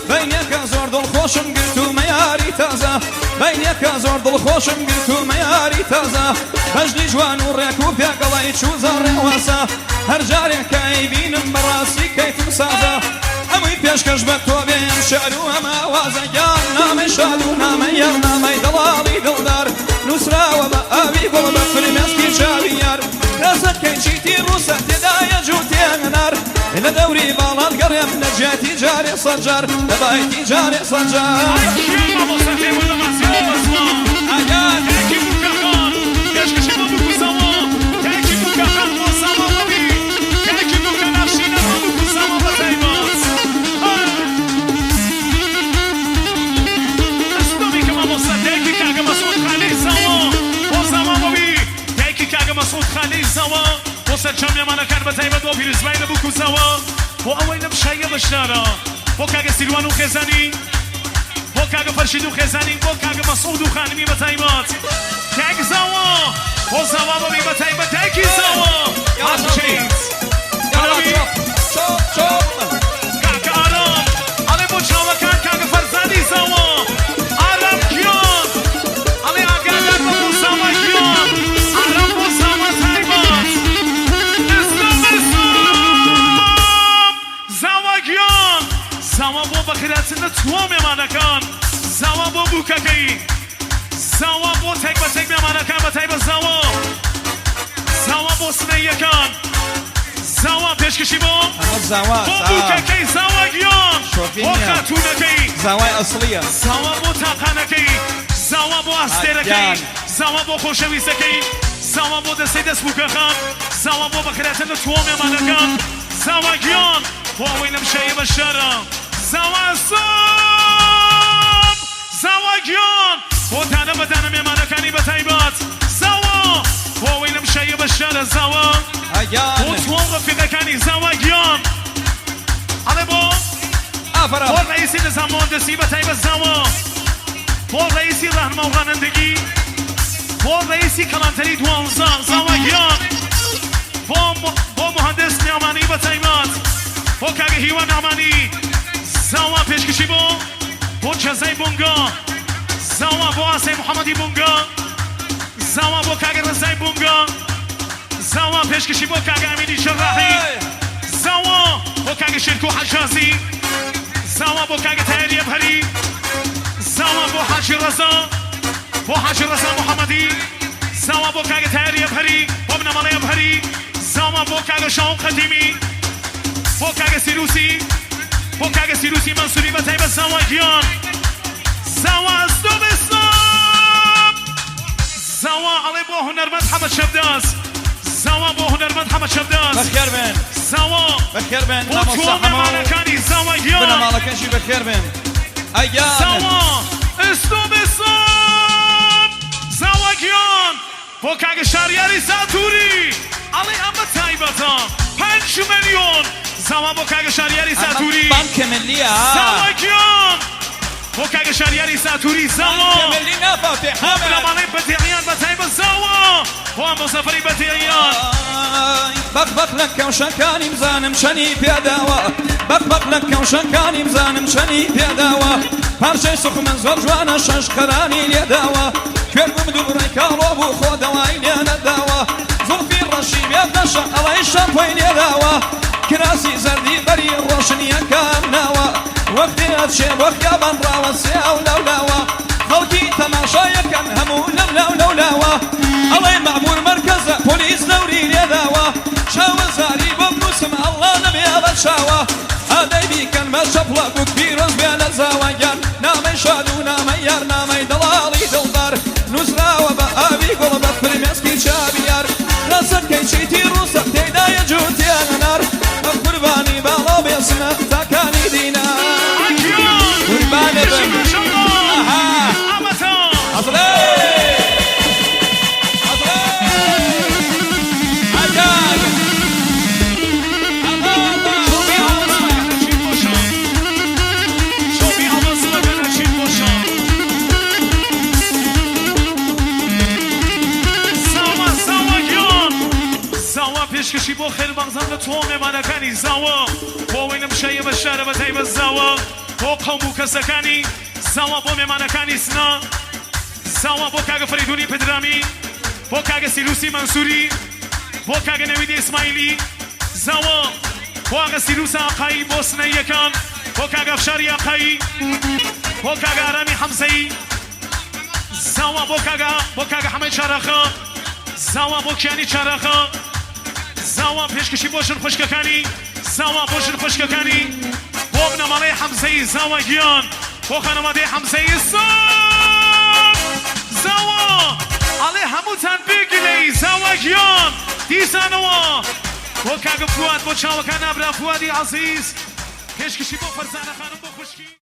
بینەکە زۆر دڵخۆشم گرت و مەیاری تازە بینەکە زۆر دڵخۆشم گرت و مەیاری تازە بەژنی جوان و ڕێک و پێگەڵی چووزە ڕێوەسە هەر جارێکە ئەیبینم بەڕاستی کەیفم سازە ئەمووی پێشکەش بە تۆ بێم شعر و ئەماوازە گیان نامەی شاد و نامەی یار نامەی دڵاڵی دڵدار نووسراوە بە ئاوی گوڵ بە فرمێسکی چاوی یار ڕاستەکەی چیتی ڕووسە تێدایە جوو تێنەنار لە دەوری باڵات گەڕێم لە جێتی جارێ سەرجار لە بایتی جارێ سەرجار سەرچەم ئێمانەکان بە تایبەت بۆ پیرۆزبای لە بکوزەوە بۆ ئەوەی لەم شایە بەشدارە بۆ کاگە سیروان و خێزانی بۆ کاگە فەرشید و خێزانی بۆ کاگە مەسعود و خانمی بە تایبەت کاگ زاوە بۆ زاوا بەبێ بە تایبەت دایکی زاوە هاتچیت کاگە ئارام ئەڵێ بۆ چاوەکان کاگە فەرزادی زاوە ئارام گیان ئەڵێ ئاگادار بە بۆ زاوە گیان ئارام بۆ زاوە تایبەت زاوا بۆ بەخێراتن لە چوە مێمانەکان زاوا بۆ بووکەکەی زاوا بۆ تێک بە تێک مێمانەکان بە تایبەت زاوا بۆ سنەیەکان زاوا پێشکەشی بۆ بووکەکەی زاوا گیان بۆ خاتوونەکەی زاوای ئەسڵیە زاوا بۆ تاقانەکەی زاوا بۆ ئاستێرەکەی زاوا بۆ خۆشەویستەکەی زاوا بۆ دەستەی دەست بووکەخان زاوا بۆ بەخێراتن لە چوە مێمانەکان زاوا گیان بۆ ئەوەی لەم شەیە بەشدارە زاوا سۆم زاوا گیان بۆ دانە بەدانە مێمانەکانی بە تایبەت زاوا بۆ ئەوەی لەم شەیە بەشدارە زاوا بۆ چوە ڕەفیقەکانی زاوا گیان ئەڵێ بۆ ڕئیسی نظام مهندسی بە تایبەت زاوا بۆ ڕئیسی ڕاهنما و ڕانندگی بۆ ڕئیسی کەڵانتەری دوانزە زاوا گیان بۆ مهندس نیامانی بە تایبەت بۆ کاگە هیوا نامانی زاوا پێشکەشی بۆ جەزای بونگا زاوا بۆ ئاسەی محەممەدی بونگا زاوا بۆ کاگە ڕزای بونگا زاوا پێشکەشی بۆ کاگە ئەمینی شەڕاحی زاوا بۆ کاگە شێرک و حەجازی زاوا بۆ کاگە تایەری ئەبهەری زاوا بۆ حاجی ڕەزا محەممەدی زاوا بۆ کاگە تایەری ئەبهەری بۆ بنەمەڵەی ئەبهەری زاوا بۆ کاگە شاو قەدیمی بۆ کاگە سیروسی منسوری بە تایبەت زاوا گیان زاوا ئەستۆبستان زاوا ئەڵێ بۆ هونەرمەند حەمەد شەبداز زاوا بۆ هونەرمەند حەمەد شەبداز بەخێر بێن زاوا بەخێر بێن بۆ چوە مێمانەکانی زاوا گیان بنەماڵەکەشی بەخێر بێن زاوا ئەستۆبستان زاوا گیان بۆ کاگە شاریاری ساتووری ئەڵێ ئەمە تایبەتە 5 ملیۆن زاوا بۆ کاگە شاریاری ساتووری بانکە ملیە زاوا گیان بۆ کاگە شاریاری ساتووری زاوا ملی نافەوتێ بۆ بنەماڵەی بەتێقیان بە تایبەت زاوا بۆ ئەم مۆسەفەری بەتێقیان بەق لە کەوشەکانی بزانم چەنی پێداوە بەق لە کەوشەکانی بزانم چەنی پێداوە پارچەی سوخمن زۆر جوانە شەشقەرانی لێداوە کوێر بووم دووڕێی کاڵۆ بوو خۆ دەوای لێ نەداوە زوڵفی ڕەشی بێت دەشە ئەڵەی شەمپۆی لێداوە کراسی زەردی بەری ڕۆشنیەکان ناوە وەختی ئەچێ بۆ خیابان ڕاوە سێاو لەولاوە خەڵکی تەماشایەکەن هەموو لەولاوە ئەڵێ مەعموور مەرکەزە پۆلیس دەوری لێداوە چاوەزاری بۆ بنووسم ئەڵڵا نەبێ بە چاوە ئادەی بیکەن بە شەپڵە بووک پیرۆز بێ لە زاوەگیان نامەی شاد و نامەی یار نامەی دڵاڵی دڵدار نووسراوە بە ئاوی گوڵ بە فرمێسکی چاوی یار ڕاستەکەی چیتی ڕووسە تێدایە جوو تێنەنار بە قوربانی باڵا بێسنە تاکانی دینار قوربانە بن مغزم تو میمانکانی زاوا با وینم شیء بشر و تیب زاوا با قوم کسکانی زاوا با میمانکانی سنا زاوا با کاغ فریدونی پدرامی با کاغ سیلوسی منصوری با کاغ نوید اسماعیلی زاوا با کاغ سیلوس آقایی بوسنه یکان با کاغ افشاری آقایی با کاغ آرامی حمزه‌ای زاوا با کاغ حمید چرخا زاوا با کیانی چرخا زاوا پیشکشی باشن خوشککانی زاوا باشن خوشککانی با بناماله حمزه‌ای زاوا گیان با خانواده حمزه‌ای زاوا علی هموتن بگیلی زاوا گیان دیزانوا با کاغ فواد با چاوکان ابرا فوادی عزیز پیشکشی با فرزانه خانم با خوشکی